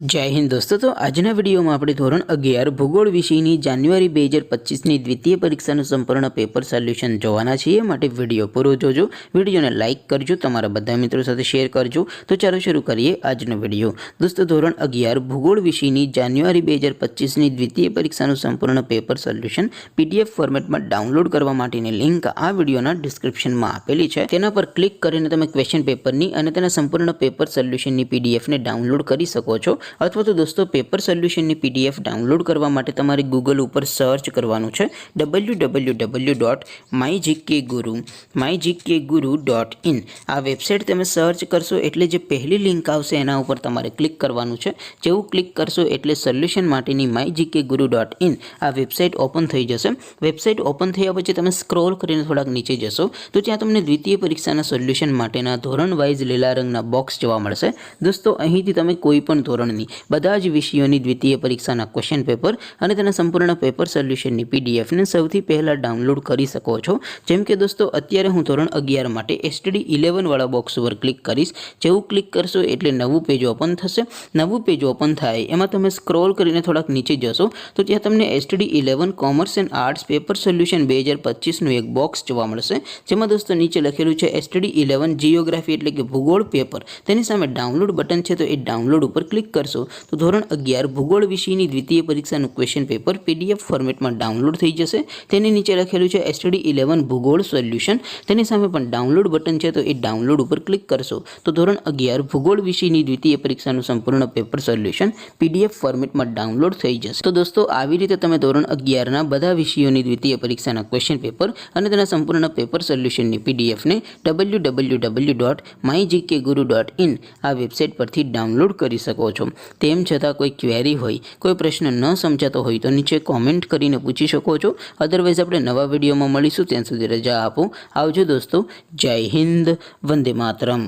जय हिंद दोस्तों। तो आजना विडियो में આપણે ધોરણ 11 ભૂગોળ વિષયની જાન્યુઆરી 2025ની દ્વિતીય પરીક્ષાનું સંપૂર્ણ પેપર સોલ્યુશન જોવાના છીએ। માટે વિડિયો પૂરો જોજો, વિડિયોને લાઈક કરજો, તમારા બધા મિત્રો સાથે શેર કરજો। તો ચાલો શરૂ કરીએ આજનો વિડિયો। દોસ્તો ધોરણ 11 ભૂગોળ વિષયની જાન્યુઆરી 2025ની દ્વિતીય પરીક્ષાનું સંપૂર્ણ પેપર સોલ્યુશન પીડીએફ ફોર્મેટમાં ડાઉનલોડ કરવા માટેની લિંક આ વિડિયોના ડિસ્ક્રિપ્શનમાં આપેલી છે। તેના પર ક્લિક કરીને તમે ક્વેશ્ચન પેપરની અને તેના સંપૂર્ણ પેપર સોલ્યુશનની પીડીએફને ડાઉનલોડ કરી શકો છો। अथवा तो दोस्तों पेपर सोल्यूशन की पीडीएफ डाउनलॉड करवा माटे तमारे गूगल पर सर्च करवानुं छे www.mygkguru.in। आ वेबसाइट तमे सर्च करशो एटले जे पहली लिंक आवशे एना उपर तमारे क्लिक करवानुं छे। जेवुं क्लिक करशो एटले सोल्यूशन माटेनी mygkguru.in आ वेबसाइट ओपन थई जशे। वेबसाइट ओपन थया पछी तमे स्क्रॉल करीने थोड़ाक नीचे जशो तो त्यां तमने द्वितीय परीक्षाना सोल्यूशन माटेना धोरण वाइज लीला रंगना बॉक्स जोवा मळशे। दोस्तों અહીંથી તમે કોઈ પણ ધોરણની બધા જ વિષયોની દ્વિતીય પરીક્ષાના ક્વેશ્ચન પેપર અને તેના સંપૂર્ણ પેપર સોલ્યુશનની પીડીએફને સૌથી પહેલા ડાઉનલોડ કરી શકો છો। જેમ કે દોસ્તો અત્યારે હું ધોરણ 11 માટે એસટીડી 11 વાળા બોક્સ ઉપર ક્લિક કરીશ। જેવું ક્લિક કરશો એટલે નવું પેજ ઓપન થશે। નવું પેજ ઓપન થાય એમાં તમે સ્ક્રોલ કરીને થોડાક નીચે જશો તો ત્યાં તમને STD 11 commerce and arts paper solution 2025 નું એક બોક્સ જોવા મળશે। જેમાં દોસ્તો નીચે લખેલું છે એસટીડી 11 જીઓગ્રાફી એટલે કે ભૂગોળ પેપર। તેની સામે ડાઉનલોડ બટન છે તો એ ડાઉનલોડ ઉપર क्लिक करशो तो धोरण 11 भूगोल विषयनी द्वितीय परीक्षाનું क्वेश्चन पेपर पीडीएफ फॉर्मेटમાં ડાઉનલોડ થઈ જશે। તેની નીચે લખેલું છે એસટીડી 11 ભૂગોળ સોલ્યુશન। તેની સામે પણ ડાઉનલોડ બટન છે તો એ ડાઉનલોડ ઉપર ક્લિક કરશો તો ધોરણ 11 ભૂગોળ વિષયની દ્વિતીય પરીક્ષાનું સંપૂર્ણ પેપર સોલ્યુશન પીડીએફ ફોર્મેટમાં ડાઉનલોડ થઈ જશે। તો દોસ્તો આવી રીતે તમે ધોરણ 11 ના બધા વિષયોની દ્વિતીય પરીક્ષાના ક્વેશ્ચન પેપર અને તેના સંપૂર્ણ પેપર સોલ્યુશનની પીડીએફ ને www.mygkguru.in આ વેબસાઇટ પરથી ડાઉનલોડ કરી શકો છો। તેમ છતાં કોઈ ક્વેરી હોય, કોઈ પ્રશ્ન ન સમજાતો હોય તો નીચે કોમેન્ટ કરીને પૂછી શકો છો। અધરવાઇઝ આપણે નવા વિડીયોમાં મળીશું, ત્યાં સુધી રજા આપો। આવજો દોસ્તો। જય હિન્દ, વંદે માતરમ।